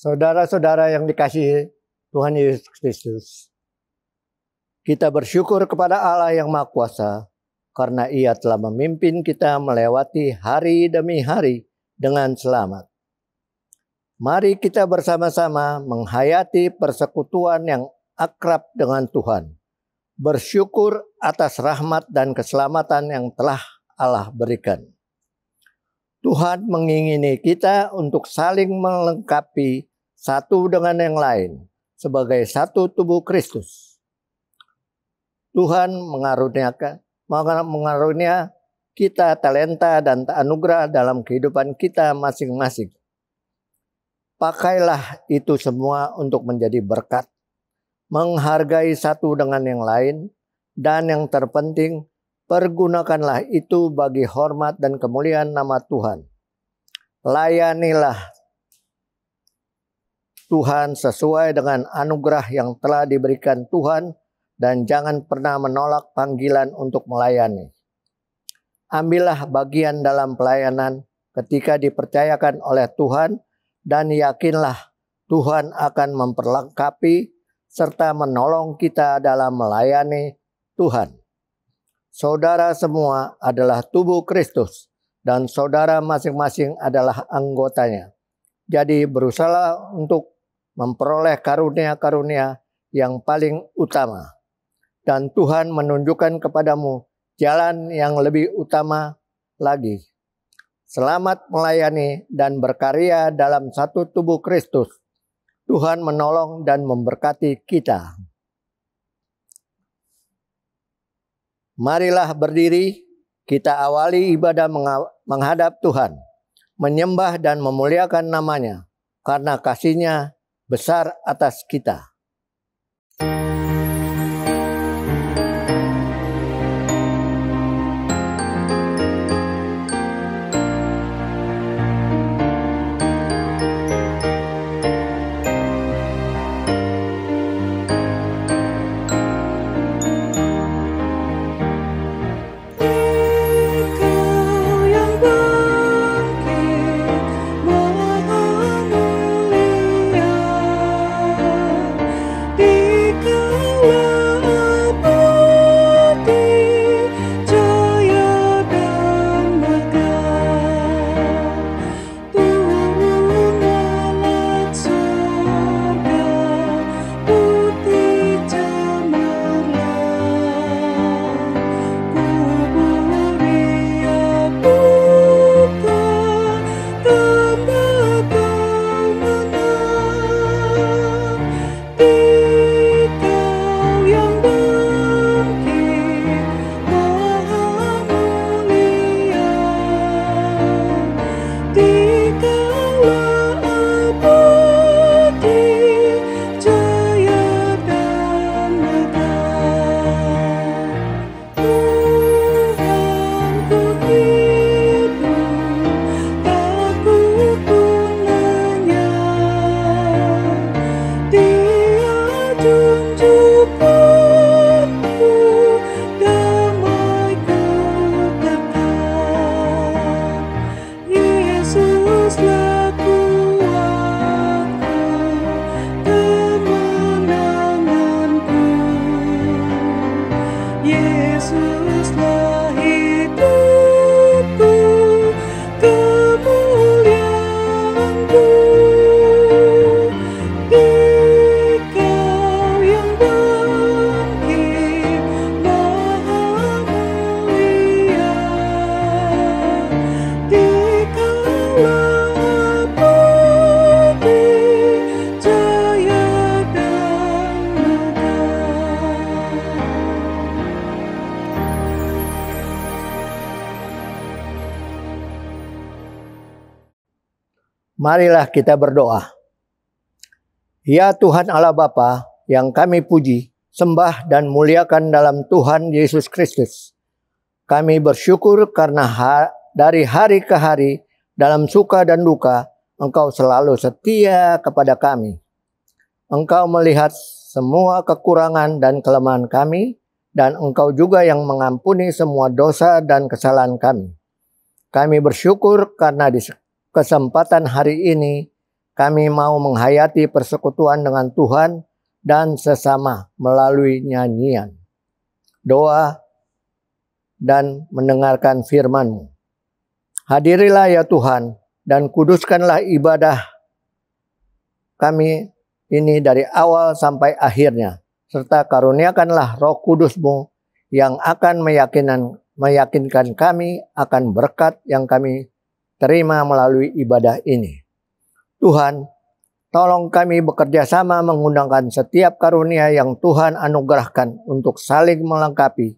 Saudara-saudara yang dikasihi Tuhan Yesus Kristus, kita bersyukur kepada Allah yang Maha Kuasa karena Ia telah memimpin kita melewati hari demi hari dengan selamat. Mari kita bersama-sama menghayati persekutuan yang akrab dengan Tuhan. Bersyukur atas rahmat dan keselamatan yang telah Allah berikan. Tuhan mengingini kita untuk saling melengkapi satu dengan yang lain sebagai satu tubuh Kristus. Tuhan mengarunia kita talenta dan anugerah dalam kehidupan kita masing-masing. Pakailah itu semua untuk menjadi berkat, menghargai satu dengan yang lain, dan yang terpenting, pergunakanlah itu bagi hormat dan kemuliaan nama Tuhan. Layanilah Tuhan sesuai dengan anugerah yang telah diberikan Tuhan dan jangan pernah menolak panggilan untuk melayani. Ambillah bagian dalam pelayanan ketika dipercayakan oleh Tuhan dan yakinlah Tuhan akan memperlengkapi serta menolong kita dalam melayani Tuhan. Saudara semua adalah tubuh Kristus dan saudara masing-masing adalah anggotanya. Jadi berusahalah untuk memperoleh karunia-karunia yang paling utama. Dan Tuhan menunjukkan kepadamu jalan yang lebih utama lagi. Selamat melayani dan berkarya dalam satu tubuh Kristus. Tuhan menolong dan memberkati kita. Marilah berdiri, kita awali ibadah menghadap Tuhan, menyembah dan memuliakan namanya, karena kasih-Nya besar atas kita. Marilah kita berdoa. Ya Tuhan Allah Bapa yang kami puji, sembah dan muliakan dalam Tuhan Yesus Kristus. Kami bersyukur karena dari hari ke hari dalam suka dan duka Engkau selalu setia kepada kami. Engkau melihat semua kekurangan dan kelemahan kami dan Engkau juga yang mengampuni semua dosa dan kesalahan kami. Kami bersyukur karena di kesempatan hari ini Kami mau menghayati persekutuan dengan Tuhan dan sesama melalui nyanyian, doa, dan mendengarkan firman-Mu. Hadirilah ya Tuhan, dan kuduskanlah ibadah kami ini dari awal sampai akhirnya, serta karuniakanlah Roh Kudus-Mu yang akan meyakinkan kami akan berkat yang kami terima melalui ibadah ini. Tuhan, tolong kami bekerja sama menggunakan setiap karunia yang Tuhan anugerahkan untuk saling melengkapi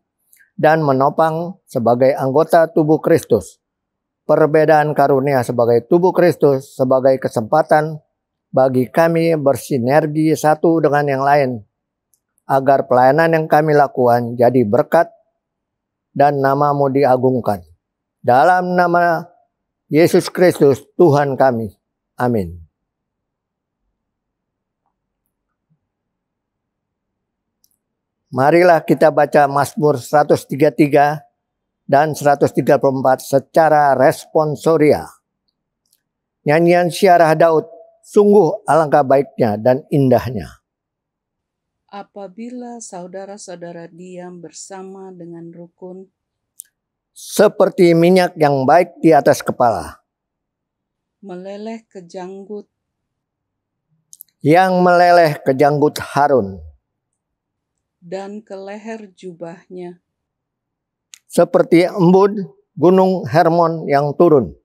dan menopang sebagai anggota tubuh Kristus. Perbedaan karunia sebagai tubuh Kristus sebagai kesempatan bagi kami bersinergi satu dengan yang lain, agar pelayanan yang kami lakukan jadi berkat dan nama-Mu diagungkan. Dalam nama Yesus Kristus Tuhan kami. Amin. Marilah kita baca Mazmur 133 dan 134 secara responsoria. Nyanyian Syiarah Daud, sungguh alangkah baiknya dan indahnya. Apabila saudara-saudara diam bersama dengan rukun, seperti minyak yang baik di atas kepala, meleleh ke janggut, yang meleleh ke janggut Harun, dan ke leher jubahnya, seperti embun gunung Hermon yang turun,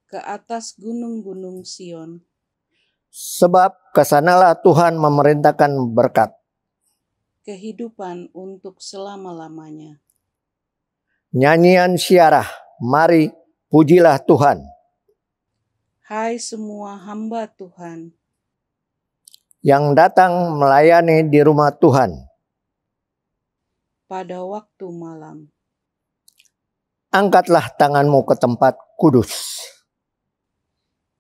ke atas gunung-gunung Sion. Sebab kesanalah Tuhan memerintahkan berkat, kehidupan untuk selama-lamanya. Nyanyian Syiarah, mari pujilah Tuhan. Hai semua hamba Tuhan, yang datang melayani di rumah Tuhan pada waktu malam. Angkatlah tanganmu ke tempat kudus,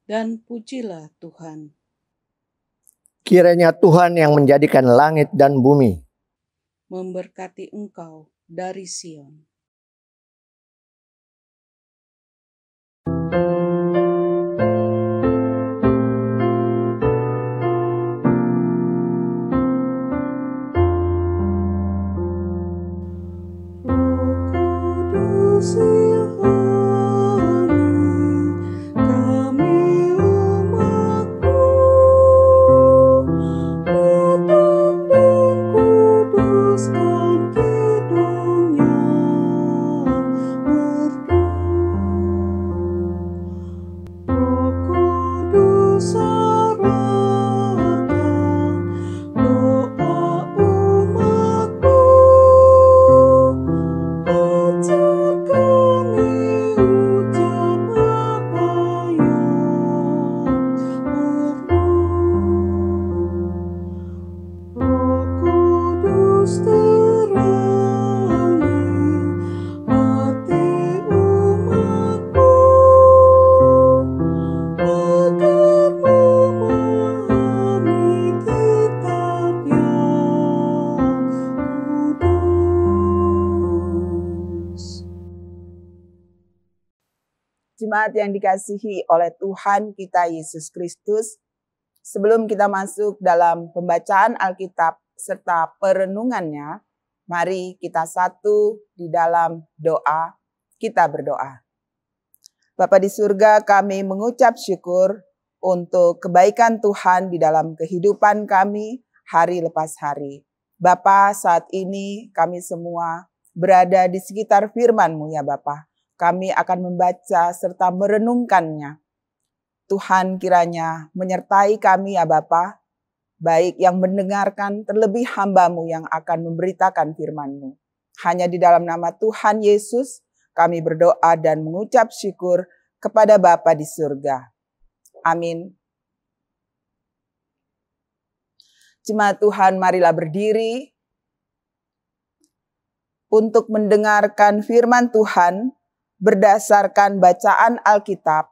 dan pujilah Tuhan. Kiranya Tuhan yang menjadikan langit dan bumi memberkati engkau dari Sion. Jemaat yang dikasihi oleh Tuhan kita Yesus Kristus, sebelum kita masuk dalam pembacaan Alkitab serta perenungannya, mari kita satu di dalam doa, kita berdoa. Bapa di surga, kami mengucap syukur untuk kebaikan Tuhan di dalam kehidupan kami hari lepas hari. Bapa, saat ini kami semua berada di sekitar firman-Mu ya Bapa. Kami akan membaca serta merenungkannya. Tuhan kiranya menyertai kami ya Bapa, baik yang mendengarkan terlebih hamba-Mu yang akan memberitakan firman-Mu. Hanya di dalam nama Tuhan Yesus kami berdoa dan mengucap syukur kepada Bapa di surga. Amin. Jemaat Tuhan, marilah berdiri untuk mendengarkan firman Tuhan berdasarkan bacaan Alkitab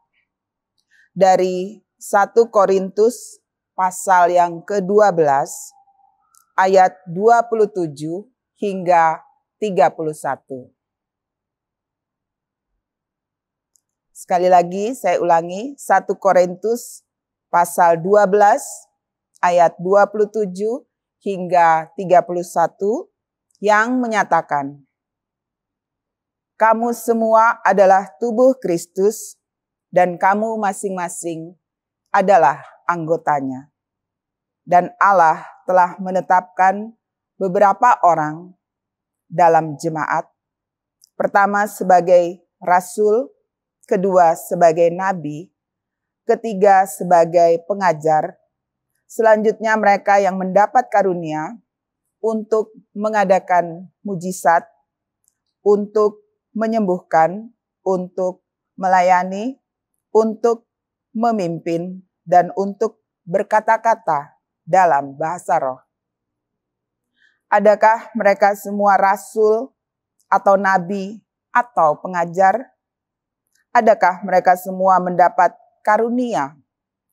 dari 1 Korintus pasal yang ke-12 ayat 27 hingga 31. Sekali lagi saya ulangi, 1 Korintus pasal 12 ayat 27 hingga 31 yang menyatakan, "Kamu semua adalah tubuh Kristus dan kamu masing-masing adalah anggotanya. Dan Allah telah menetapkan beberapa orang dalam jemaat, pertama sebagai rasul, kedua sebagai nabi, ketiga sebagai pengajar, selanjutnya mereka yang mendapat karunia untuk mengadakan mujizat, untuk menyembuhkan, untuk melayani, untuk memimpin, dan untuk berkata-kata dalam bahasa roh. Adakah mereka semua rasul atau nabi atau pengajar? Adakah mereka semua mendapat karunia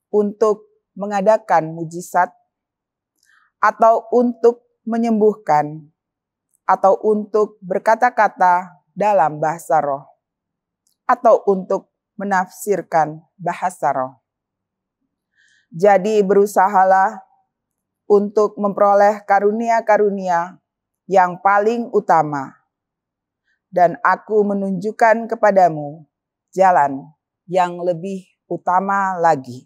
untuk mengadakan mujizat, atau untuk menyembuhkan, atau untuk berkata-kata dalam bahasa roh, atau untuk menafsirkan bahasa roh? Jadi berusahalah untuk memperoleh karunia-karunia yang paling utama, dan aku menunjukkan kepadamu jalan yang lebih utama lagi."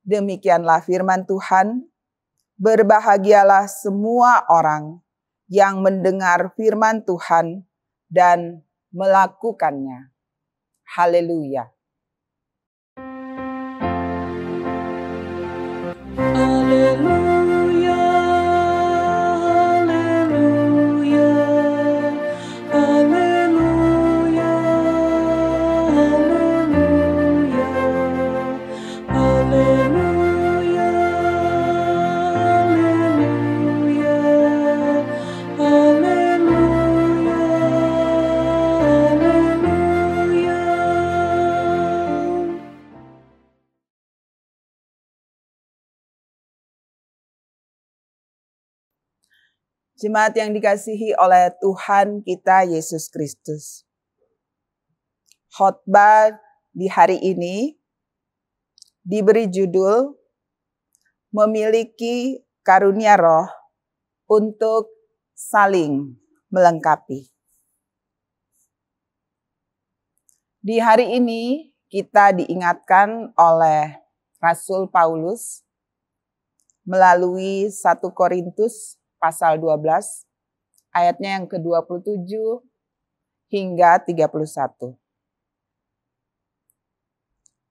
Demikianlah firman Tuhan. Berbahagialah semua orang yang mendengar firman Tuhan dan melakukannya. Haleluya. Haleluya, haleluya, haleluya, haleluya, haleluya, haleluya, haleluya, haleluya. Jemaat yang dikasihi oleh Tuhan kita Yesus Kristus. Khotbah di hari ini diberi judul "Memiliki Karunia Roh untuk Saling Melengkapi". Di hari ini kita diingatkan oleh Rasul Paulus melalui 1 Korintus pasal 12, ayatnya yang ke-27 hingga 31.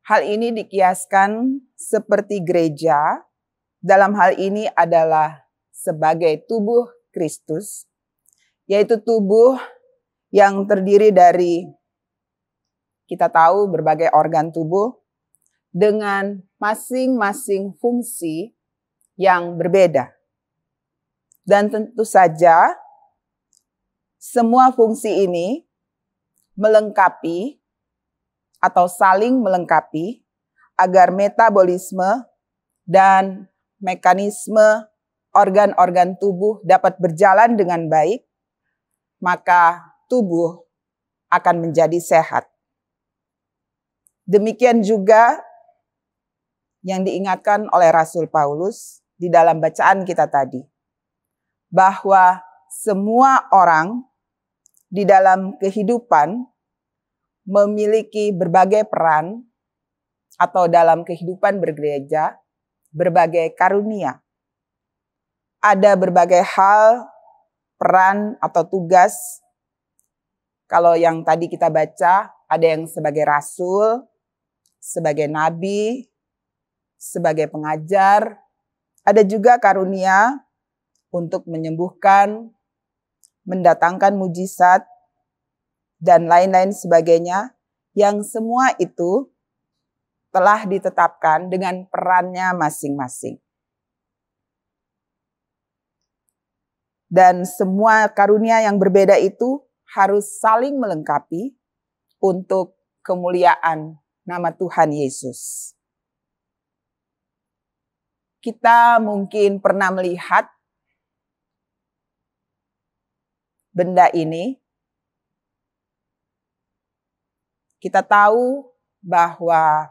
Hal ini dikiaskan seperti gereja, dalam hal ini adalah sebagai tubuh Kristus, yaitu tubuh yang terdiri dari, kita tahu, berbagai organ tubuh dengan masing-masing fungsi yang berbeda. Dan tentu saja semua fungsi ini melengkapi atau saling melengkapi agar metabolisme dan mekanisme organ-organ tubuh dapat berjalan dengan baik, maka tubuh akan menjadi sehat. Demikian juga yang diingatkan oleh Rasul Paulus di dalam bacaan kita tadi, bahwa semua orang di dalam kehidupan memiliki berbagai peran, atau dalam kehidupan bergereja, berbagai karunia. Ada berbagai hal, peran atau tugas. Kalau yang tadi kita baca, ada yang sebagai rasul, sebagai nabi, sebagai pengajar. Ada juga karunia untuk menyembuhkan, mendatangkan mujizat, dan lain-lain sebagainya, yang semua itu telah ditetapkan dengan perannya masing-masing. Dan semua karunia yang berbeda itu harus saling melengkapi untuk kemuliaan nama Tuhan Yesus. Kita mungkin pernah melihat benda ini. Kita tahu bahwa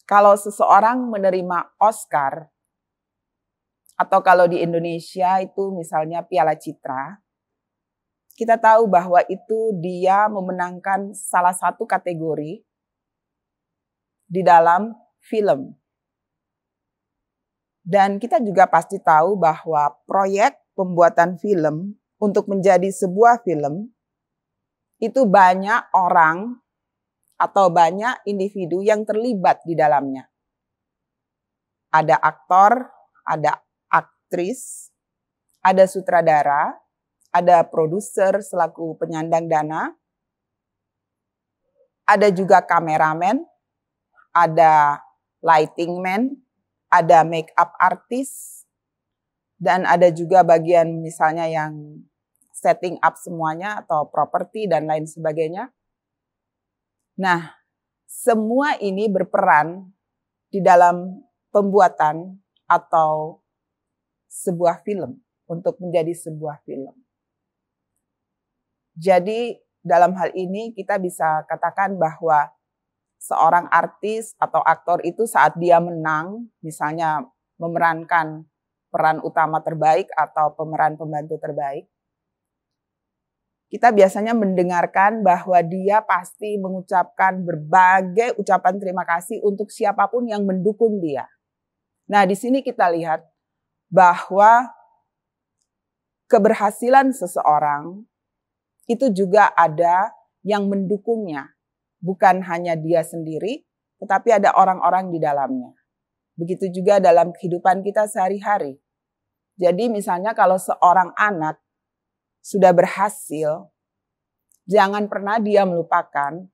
kalau seseorang menerima Oscar, atau kalau di Indonesia itu misalnya Piala Citra, kita tahu bahwa itu dia memenangkan salah satu kategori di dalam film. Dan kita juga pasti tahu bahwa proyek pembuatan film untuk menjadi sebuah film itu banyak orang atau banyak individu yang terlibat di dalamnya. Ada aktor, ada aktris, ada sutradara, ada produser selaku penyandang dana, ada juga kameramen, ada lighting man, ada make up artist, dan ada juga bagian misalnya yang setting up semuanya atau properti dan lain sebagainya. Nah, semua ini berperan di dalam pembuatan atau sebuah film, untuk menjadi sebuah film. Jadi dalam hal ini kita bisa katakan bahwa seorang artis atau aktor itu saat dia menang, misalnya memerankan peran utama terbaik atau pemeran pembantu terbaik, kita biasanya mendengarkan bahwa dia pasti mengucapkan berbagai ucapan terima kasih untuk siapapun yang mendukung dia. Nah, di sini kita lihat bahwa keberhasilan seseorang itu juga ada yang mendukungnya. Bukan hanya dia sendiri, tetapi ada orang-orang di dalamnya. Begitu juga dalam kehidupan kita sehari-hari. Jadi misalnya kalau seorang anak sudah berhasil, jangan pernah dia melupakan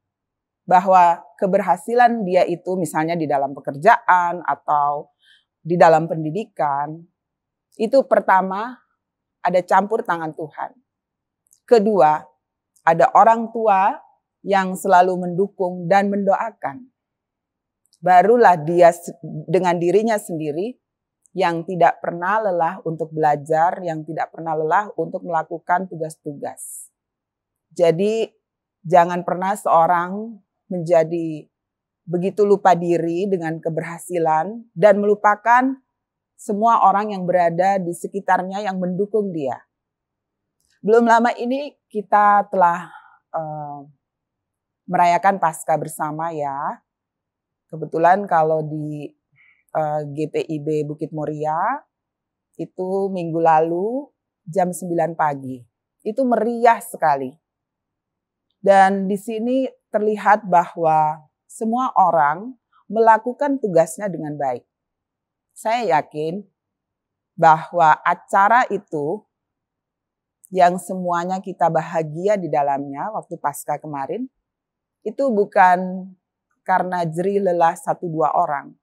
bahwa keberhasilan dia itu misalnya di dalam pekerjaan atau di dalam pendidikan, itu pertama ada campur tangan Tuhan. Kedua, ada orang tua yang selalu mendukung dan mendoakan. Barulah dia dengan dirinya sendiri yang tidak pernah lelah untuk belajar, yang tidak pernah lelah untuk melakukan tugas-tugas. Jadi jangan pernah seorang menjadi begitu lupa diri dengan keberhasilan dan melupakan semua orang yang berada di sekitarnya yang mendukung dia. Belum lama ini kita telah merayakan Paskah bersama ya. Kebetulan kalau di GPIB Bukit Muria itu minggu lalu jam 9 pagi. Itu meriah sekali. Dan di sini terlihat bahwa semua orang melakukan tugasnya dengan baik. Saya yakin bahwa acara itu yang semuanya kita bahagia di dalamnya waktu Paskah kemarin, itu bukan karena jerih lelah 1-2 orang,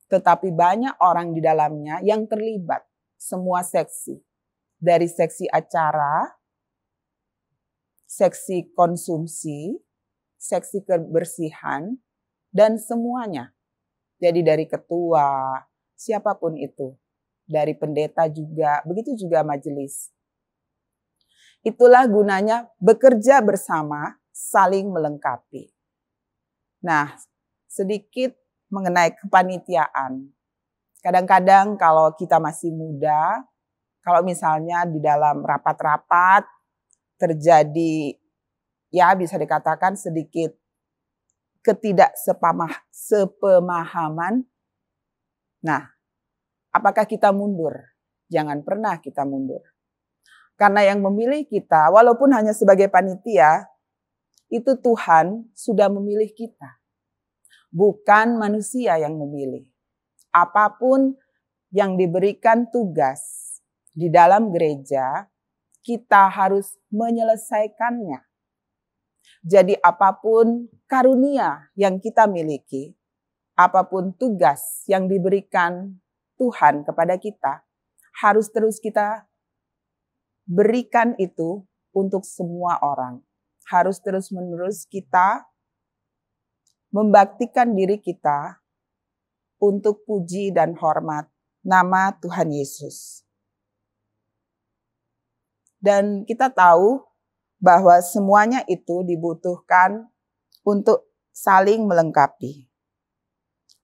tetapi banyak orang di dalamnya yang terlibat, semua seksi. Dari seksi acara, seksi konsumsi, seksi kebersihan, dan semuanya. Jadi dari ketua, siapapun itu, dari pendeta juga, begitu juga majelis. Itulah gunanya bekerja bersama, saling melengkapi. Nah, sedikit mengenai kepanitiaan. Kadang-kadang kalau kita masih muda, kalau misalnya di dalam rapat-rapat terjadi, ya bisa dikatakan sedikit ketidaksepemahaman. Nah, apakah kita mundur? Jangan pernah kita mundur. Karena yang memilih kita, walaupun hanya sebagai panitia, itu Tuhan sudah memilih kita. Bukan manusia yang memilih. Apapun yang diberikan tugas di dalam gereja, kita harus menyelesaikannya. Jadi apapun karunia yang kita miliki, apapun tugas yang diberikan Tuhan kepada kita, harus terus kita berikan itu untuk semua orang. Harus terus-menerus kita membaktikan diri kita untuk puji dan hormat nama Tuhan Yesus. Dan kita tahu bahwa semuanya itu dibutuhkan untuk saling melengkapi.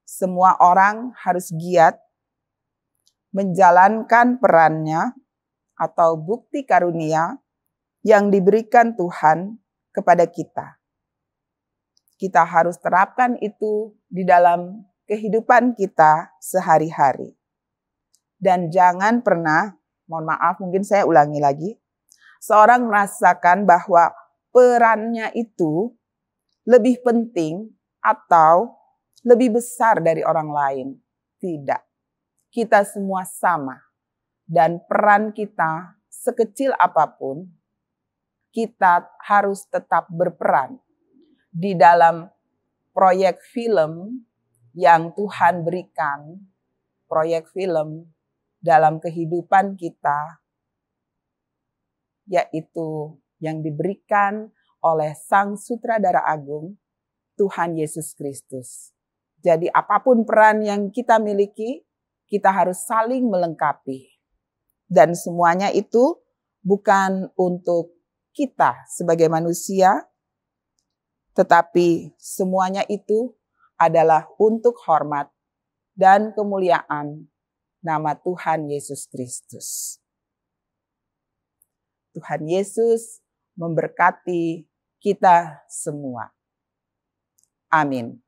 Semua orang harus giat menjalankan perannya atau bukti karunia yang diberikan Tuhan kepada kita. Kita harus terapkan itu di dalam kehidupan kita sehari-hari. Dan jangan pernah, mohon maaf mungkin saya ulangi lagi, seorang merasakan bahwa perannya itu lebih penting atau lebih besar dari orang lain. Tidak. Kita semua sama. Dan peran kita sekecil apapun, kita harus tetap berperan di dalam proyek film yang Tuhan berikan, proyek film dalam kehidupan kita, yaitu yang diberikan oleh Sang Sutradara Agung, Tuhan Yesus Kristus. Jadi apapun peran yang kita miliki, kita harus saling melengkapi. Dan semuanya itu bukan untuk kita sebagai manusia, tetapi semuanya itu adalah untuk hormat dan kemuliaan nama Tuhan Yesus Kristus. Tuhan Yesus memberkati kita semua. Amin.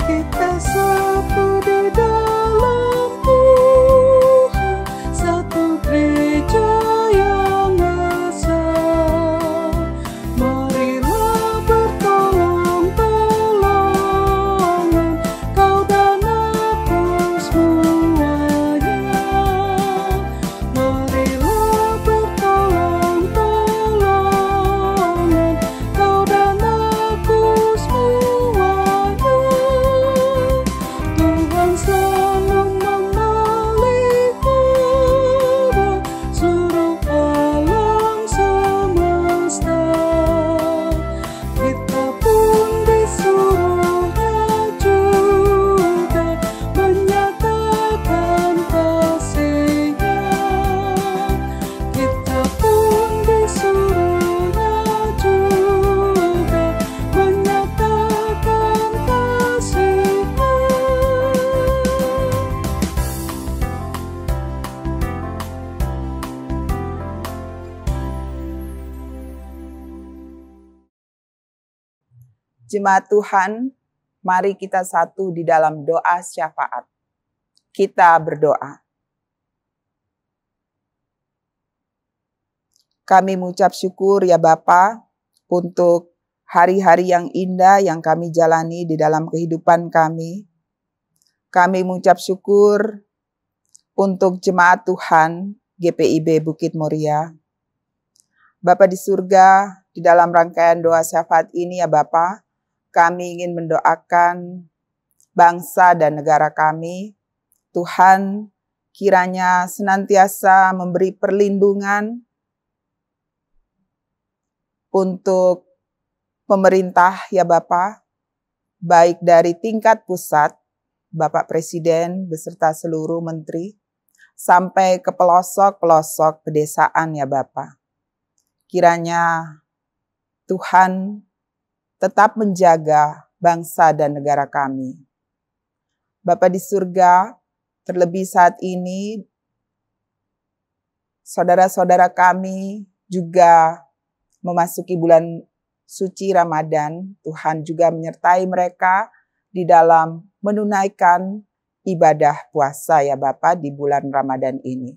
Kita satu di dalam Tuhan, satu gereja yang esa. Marilah bertolong-tolongan, kau dan aku semuanya. Marilah bertolong-tolongan, kau dan aku semuanya. Tuhan selalu memelihara seluruh alam semesta. Kita pun disuruhnya juga menyatakan kasih-Nya. Kita pun disuruhnya juga menyatakan kasih-Nya. Jemaat Tuhan, mari kita satu di dalam doa syafaat. Kita berdoa. Kami mengucap syukur ya Bapa untuk hari-hari yang indah yang kami jalani di dalam kehidupan kami. Kami mengucap syukur untuk jemaat Tuhan GPIB Bukit Muria. Bapa di surga, di dalam rangkaian doa syafaat ini ya Bapa, kami ingin mendoakan bangsa dan negara kami. Tuhan kiranya senantiasa memberi perlindungan untuk pemerintah ya Bapa, baik dari tingkat pusat, Bapak Presiden beserta seluruh menteri, sampai ke pelosok-pelosok pedesaan ya Bapa. Kiranya Tuhan tetap menjaga bangsa dan negara kami. Bapa di surga, terlebih saat ini, saudara-saudara kami juga memasuki bulan suci Ramadan. Tuhan juga menyertai mereka di dalam menunaikan ibadah puasa ya Bapa di bulan Ramadan ini.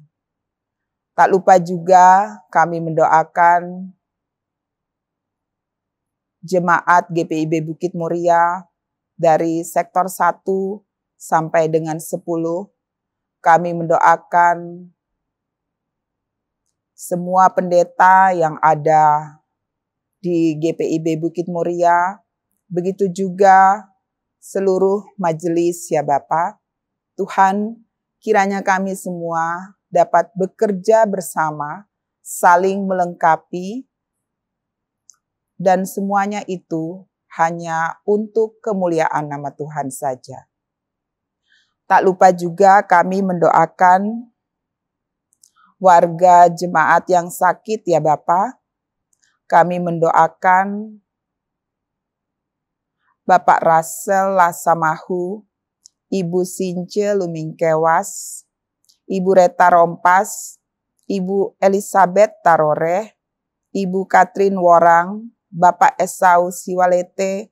Tak lupa juga kami mendoakan jemaat GPIB Bukit Muria dari sektor 1 sampai dengan 10. Kami mendoakan semua pendeta yang ada di GPIB Bukit Muria, begitu juga seluruh majelis ya Bapa. Tuhan, kiranya kami semua dapat bekerja bersama, saling melengkapi, dan semuanya itu hanya untuk kemuliaan nama Tuhan saja. Tak lupa juga kami mendoakan warga jemaat yang sakit ya Bapa. Kami mendoakan Bapak Rasel Lasamahu, Ibu Since Lumingkewas, Ibu Reta Rompas, Ibu Elizabeth Taroreh, Ibu Katrin Worang, Bapak Esau Siwalete,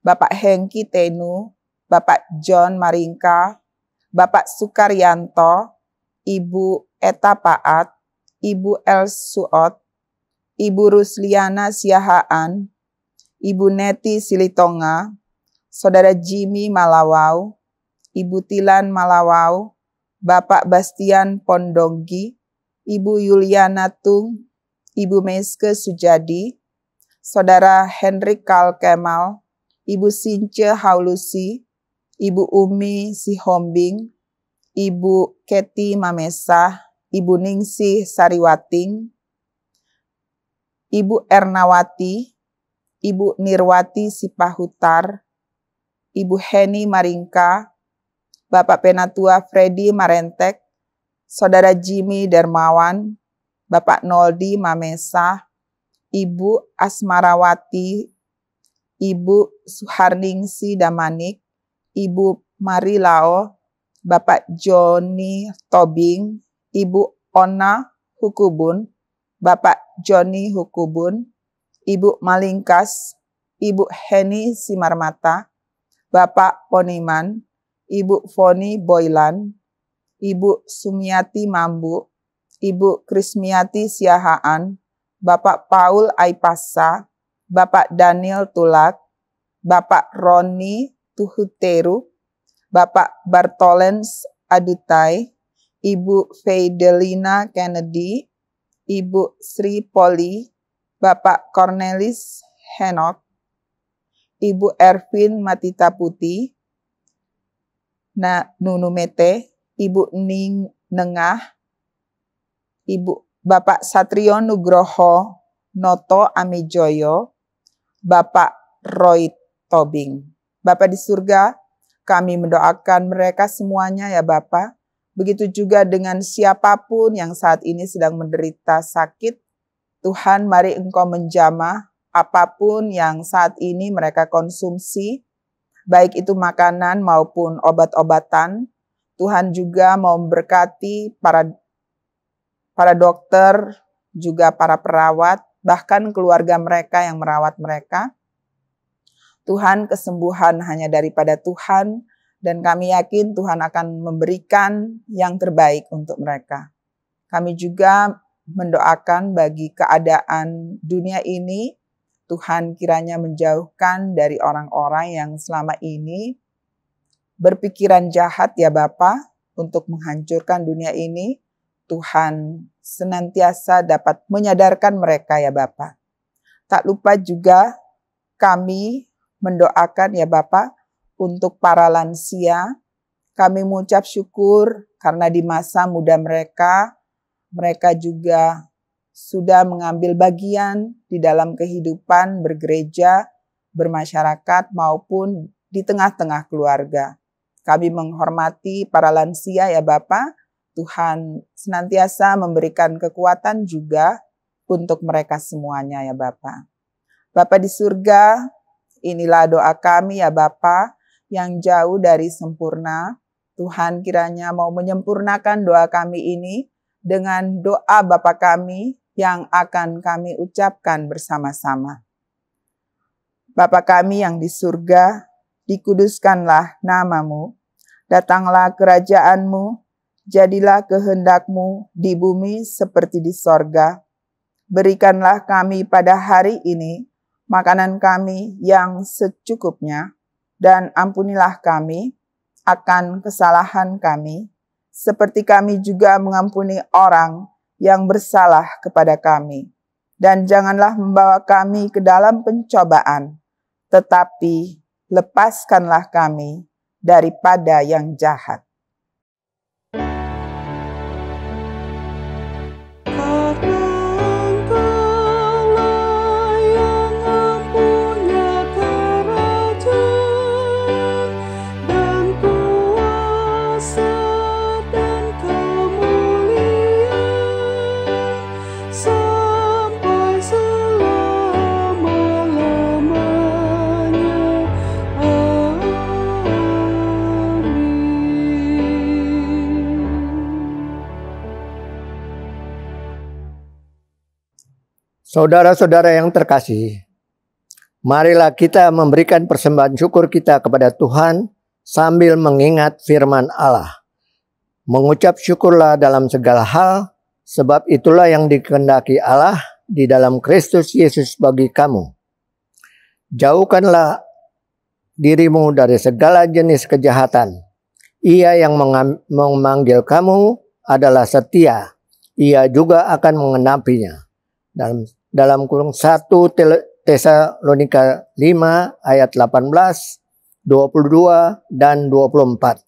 Bapak Hengki Tenu, Bapak John Maringka, Bapak Sukaryanto, Ibu Eta Paat, Ibu El Suot, Ibu Rusliana Siahaan, Ibu Neti Silitonga, Saudara Jimmy Malawau, Ibu Tilan Malawau, Bapak Bastian Pondonggi, Ibu Yuliana Tung, Ibu Meske Sujadi, Saudara Henry Kal Kemal, Ibu Since Haulusi, Ibu Umi Sihombing, Ibu Keti Mamesa, Ibu Ningsih Sariwating, Ibu Ernawati, Ibu Nirwati Sipahutar, Ibu Heni Maringka, Bapak Penatua Freddy Marentek, Saudara Jimmy Dermawan, Bapak Noldi Mamesa, Ibu Asmarawati, Ibu Suharningsi Damanik, Ibu Marilao, Bapak Joni Tobing, Ibu Ona Hukubun, Bapak Joni Hukubun, Ibu Malingkas, Ibu Heni Simarmata, Bapak Poniman, Ibu Foni Boylan, Ibu Sumiati Mambu, Ibu Krismiati Siahaan, Bapak Paul Aipasa, Bapak Daniel Tulak, Bapak Roni Tuhuteru, Bapak Bartolens Adutai, Ibu Feidelina Kennedy, Ibu Sri Poli, Bapak Cornelis Henok, Ibu Ervin Matita Putih, Nunumete, Ibu Ning Nengah, Bapak Satrio Nugroho Noto Amijoyo, Bapak Roy Tobing. Bapak di surga, kami mendoakan mereka semuanya ya Bapak. Begitu juga dengan siapapun yang saat ini sedang menderita sakit. Tuhan, mari Engkau menjamah apapun yang saat ini mereka konsumsi, baik itu makanan maupun obat-obatan. Tuhan juga mau memberkati para dokter, juga para perawat, bahkan keluarga mereka yang merawat mereka. Tuhan, kesembuhan hanya daripada Tuhan, dan kami yakin Tuhan akan memberikan yang terbaik untuk mereka. Kami juga mendoakan bagi keadaan dunia ini, Tuhan kiranya menjauhkan dari orang-orang yang selama ini berpikiran jahat ya Bapa untuk menghancurkan dunia ini. Tuhan senantiasa dapat menyadarkan mereka ya Bapa. Tak lupa juga kami mendoakan ya Bapa untuk para lansia. Kami mengucap syukur karena di masa muda mereka juga sudah mengambil bagian di dalam kehidupan bergereja, bermasyarakat maupun di tengah-tengah keluarga. Kami menghormati para lansia ya Bapa. Tuhan senantiasa memberikan kekuatan juga untuk mereka semuanya ya Bapa. Bapa di surga, inilah doa kami ya Bapa yang jauh dari sempurna. Tuhan kiranya mau menyempurnakan doa kami ini dengan doa Bapa kami yang akan kami ucapkan bersama-sama. Bapa kami yang di surga, dikuduskanlah nama-Mu, datanglah kerajaan-Mu, jadilah kehendak-Mu di bumi seperti di sorga. Berikanlah kami pada hari ini makanan kami yang secukupnya, dan ampunilah kami akan kesalahan kami, seperti kami juga mengampuni orang yang bersalah kepada kami. Dan janganlah membawa kami ke dalam pencobaan, tetapi lepaskanlah kami daripada yang jahat. Saudara-saudara yang terkasih, marilah kita memberikan persembahan syukur kita kepada Tuhan sambil mengingat firman Allah. Mengucap syukurlah dalam segala hal, sebab itulah yang dikehendaki Allah di dalam Kristus Yesus bagi kamu. Jauhkanlah dirimu dari segala jenis kejahatan. Ia yang memanggil kamu adalah setia. Ia juga akan mengenapinya. Dalam kurung 1 Tesalonika 5 ayat 18, 22, dan 24.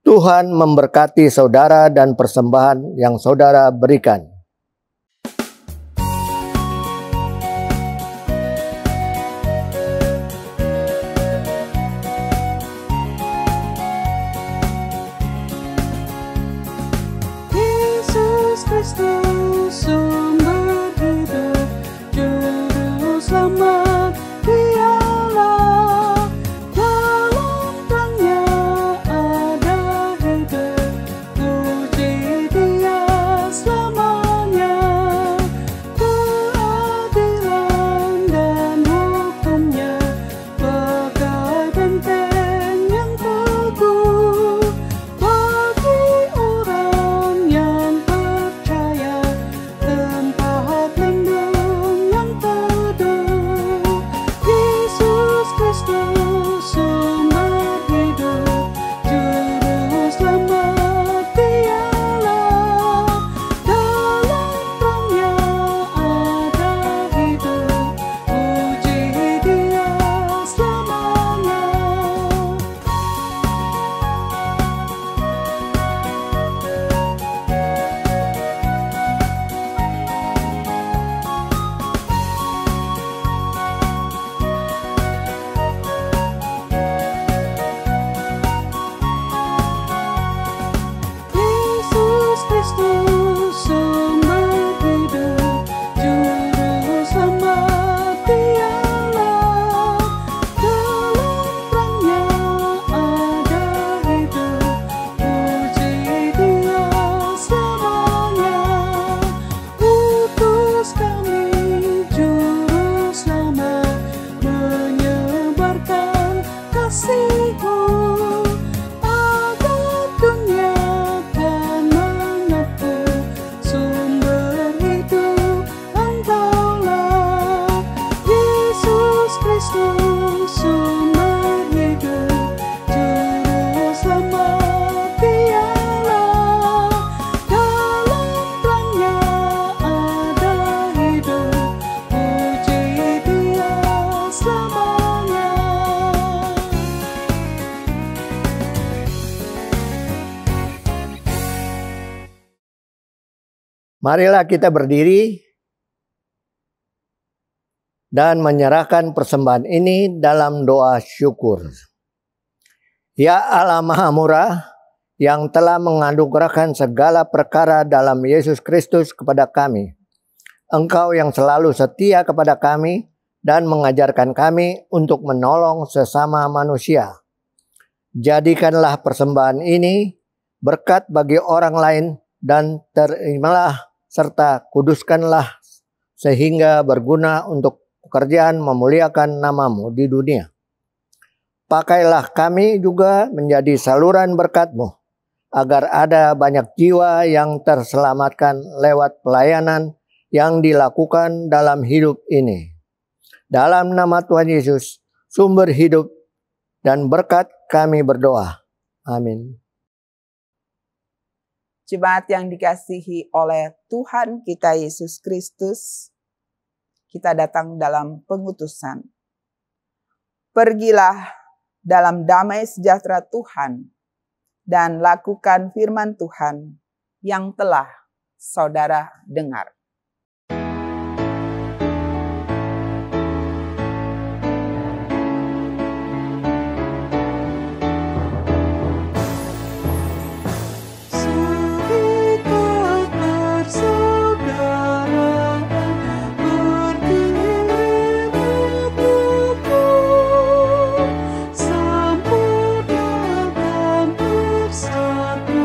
Tuhan memberkati saudara dan persembahan yang saudara berikan. Yesus Kristus sumber hidup, juru selamat Dialah. Dalam terangnya ada hidup, puji Dia selamanya. Keadilan dan hukumnya bagai benteng yang teguh bagi orang yang percaya, tempat lindung yang teduh. Yesus Kristus sumber hidup, juru selamat Dialah. Dalam terangnya ada hidup, puji Dia selamanya. Yesus Kristus sumber hidup, juru selamat Dialah. Dalam terangnya ada hidup, puji Dia selamanya. Utus kami juru selamat, menyebarkan kasih-Mu, agar dunia kan mengaku sumber hidup Engkaulah. Yesus Kristus sumber hidup, juru selamat Dialah. Dalam terangnya ada hidup, puji Dia selamanya. Marilah kita berdiri dan menyerahkan persembahan ini dalam doa syukur. Ya Allah Maha Murah, yang telah menganugerahkan segala perkara dalam Yesus Kristus kepada kami. Engkau yang selalu setia kepada kami dan mengajarkan kami untuk menolong sesama manusia. Jadikanlah persembahan ini berkat bagi orang lain dan terimalah serta kuduskanlah sehingga berguna untuk pekerjaan memuliakan nama-Mu di dunia. Pakailah kami juga menjadi saluran berkat-Mu, agar ada banyak jiwa yang terselamatkan lewat pelayanan yang dilakukan dalam hidup ini. Dalam nama Tuhan Yesus, sumber hidup dan berkat, kami berdoa. Amin. Jemaat yang dikasihi oleh Tuhan kita Yesus Kristus, kita datang dalam pengutusan. Pergilah dalam damai sejahtera Tuhan dan lakukan firman Tuhan yang telah saudara dengar. Satu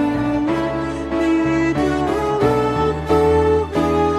di dalam Tuhan.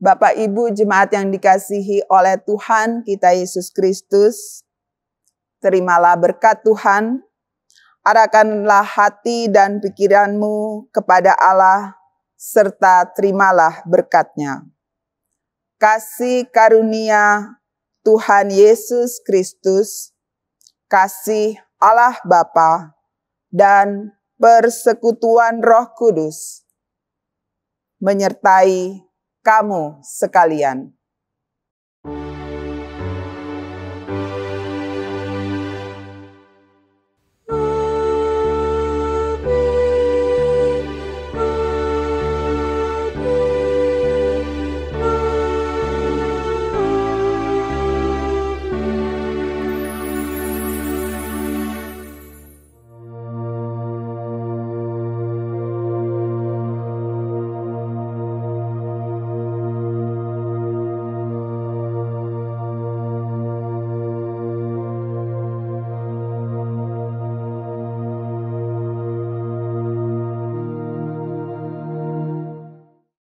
Bapak Ibu jemaat yang dikasihi oleh Tuhan kita Yesus Kristus, terimalah berkat Tuhan, arahkanlah hati dan pikiranmu kepada Allah, serta terimalah berkat-Nya. Kasih karunia Tuhan Yesus Kristus, kasih Allah Bapa, dan persekutuan Roh Kudus menyertai kamu sekalian.